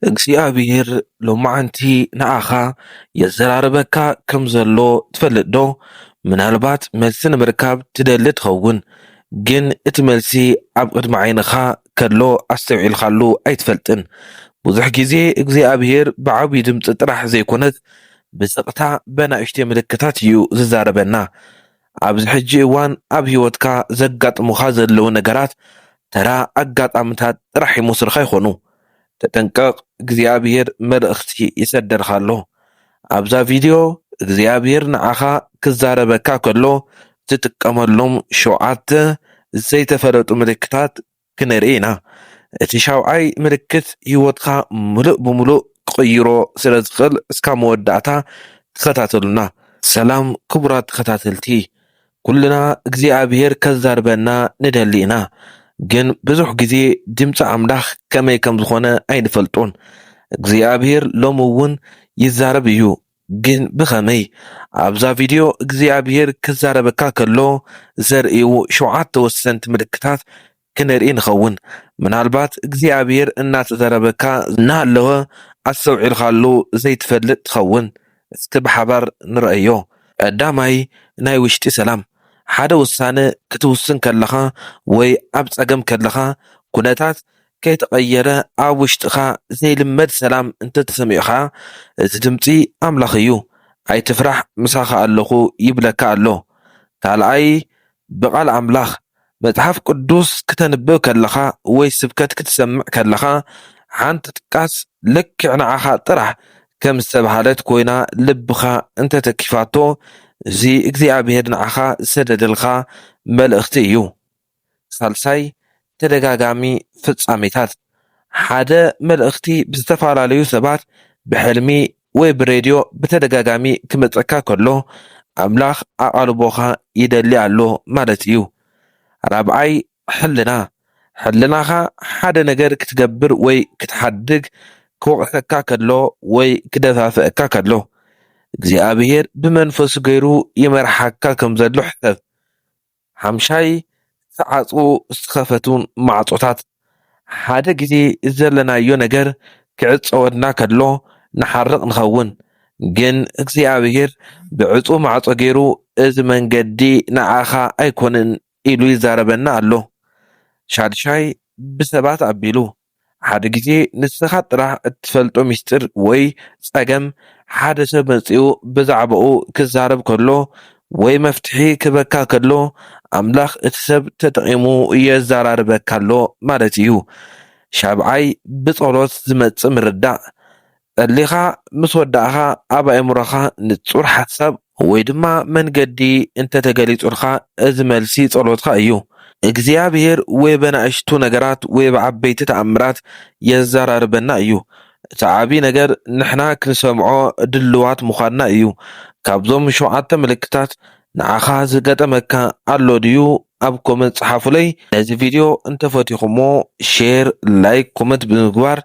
እግዚአብሔር ሎማዓንቲ ንዓኻ የዘራርበካ ከም ዘሎ ትፈልጥ ዶ? ምናልባት መልሲ ንምርካብ ትደሊ ትኸውን፣ ግን እቲ መልሲ ኣብ ቅድሚ ዓይንኻ ከሎ ኣስተውዒልካሉ ኣይትፈልጥን። ብዙሕ ግዜ እግዚኣብሔር ብዓብዪ ድምፂ ጥራሕ ዘይኮነስ ብስቕታ በናእሽተይ ምልክታት እዩ ዝዛረበና። ኣብዚ ሕጂ እዋን ኣብ ሂወትካ ዘጋጥሙኻ ዘለዉ ነገራት ተራ ኣጋጣሚታት ጥራሕ ይመስሉኻ ይኾኑ። ተጠንቀቕ፣ እግዚኣብሔር መልእኽቲ ይሰደድካ ኣሎ። ኣብዛ ቪድዮ እግዚኣብሔር ንዓኻ ክዛረበካ ከሎ ትጥቀመሎም 7 ዘይተፈለጡ ምልክታት ክንርኢ ኢና። እቲ 7ይ ምልክት ሂወትካ ሙሉእ ብምሉእ ክቕይሮ ስለ ዝኽእል እስካብ መወዳእታ ተኸታተሉና። ሰላም ክቡራት ተኸታተልቲ፣ ኩልና እግዚኣብሔር ከዛርበና ንደሊ ኢና፣ ግን ብዙሕ ግዜ ድምፂ ኣምላኽ ከመይ ከም ዝኾነ ኣይንፈልጦን። እግዚኣብሔር ሎሚ እውን ይዛረብ እዩ፣ ግን ብኸመይ? ኣብዛ ቪድዮ እግዚኣብሔር ክዛረበካ ከሎ ዘርእዩ 7 ወሰንቲ ምልክታት ክንርኢ ንኸውን። ምናልባት እግዚኣብሔር እናተዛረበካ እናሃለወ ኣስተውዒልካሉ ዘይትፈልጥ ትኸውን። እስቲ ብሓባር ንረአዮ። ቀዳማይ ናይ ውሽጢ ሰላም። ሓደ ውሳነ ክትውስን ከለኻ ወይ ኣብ ፀገም ከለኻ ኩነታት ከይተቐየረ ኣብ ውሽጢኻ ዘይልመድ ሰላም እንተተሰሚዑኻ እቲ ድምፂ ኣምላኽ እዩ። ኣይትፍራሕ፣ ምሳኻ ኣለኹ ይብለካ ኣሎ። ካልኣይ ብቓል ኣምላኽ። መጽሓፍ ቅዱስ ክተንብብ ከለኻ ወይ ስብከት ክትሰምዕ ከለኻ ሓንቲ ጥቃስ ልክዕ ንዓኻ ጥራሕ ከም ዝተባሃለት ኮይና ልብኻ እንተተኪፋቶ እዚ እግዚኣብሔር ንዓኻ ዝሰደደልካ መልእኽቲ እዩ። ሳልሳይ ተደጋጋሚ ፍጻሜታት። ሓደ መልእኽቲ ብዝተፈላለዩ ሰባት ብሕልሚ ወይ ብሬድዮ ብተደጋጋሚ ክመፀካ ከሎ ኣምላኽ ኣቓልቦኻ ይደሊ ኣሎ ማለት እዩ። ራብዓይ ሕልና። ሕልናኻ ሓደ ነገር ክትገብር ወይ ክትሓድግ ክወቕሰካ ከሎ ወይ ክደፋፍአካ ከሎ እግዚኣብሔር ብመንፈሱ ገይሩ ይመርሓካ ከም ዘሎ ሕሰብ። ሓምሻይ ዝተዓፅኡ ዝተኸፈቱን ማዕፆታት። ሓደ ግዜ ዘለናዮ ነገር ክዕፀወልና ከሎ ንሓርቕ ንኸውን፣ ግን እግዚኣብሔር ብዕፁ ማዕፆ ገይሩ እዚ መንገዲ ንዓኻ ኣይኮንን ኢሉ ይዛረበና ኣሎ። ሻድሻይ ብሰባት ኣቢሉ። ሓደ ግዜ ንስኻ ጥራሕ እትፈልጦ ምስጢር ወይ ፀገም ሓደ ሰብ መፂኡ ብዛዕባኡ ክዛረብ ከሎ ወይ መፍትሒ ክበካ ከሎ ኣምላኽ እቲ ሰብ ተጠቒሙ የዘራርበካ ኣሎ ማለት እዩ። ሻብዓይ ብጸሎት ዝመጽእ ምርዳእ። ጸሊኻ ምስ ወዳእኻ ኣብ ኣእምሮኻ ንጹር ሓሳብ ወይ ድማ መንገዲ እንተተገሊጹልካ እዚ መልሲ ጸሎትካ እዩ። እግዚኣብሔር ወይ በናእሽቱ ነገራት ወይ ብዓበይቲ ተኣምራት የዘራርበና እዩ። እቲ ዓብዪ ነገር ንሕና ክንሰምዖ ድልዋት ምዃንና እዩ። ካብዞም 7 ምልክታት ንዓኻ ዝገጠመካ ኣሎ ድዩ? ኣብ ኮመንት ጸሓፉለይ። ነዚ ቪድዮ እንተፈቲኹሞ ሼር፣ ላይክ፣ ኮመንት ብምግባር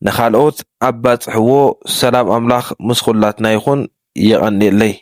ንኻልኦት ኣባጽሕዎ። ሰላም ኣምላኽ ምስ ኩላትና ይኹን። ይቐኒየለይ።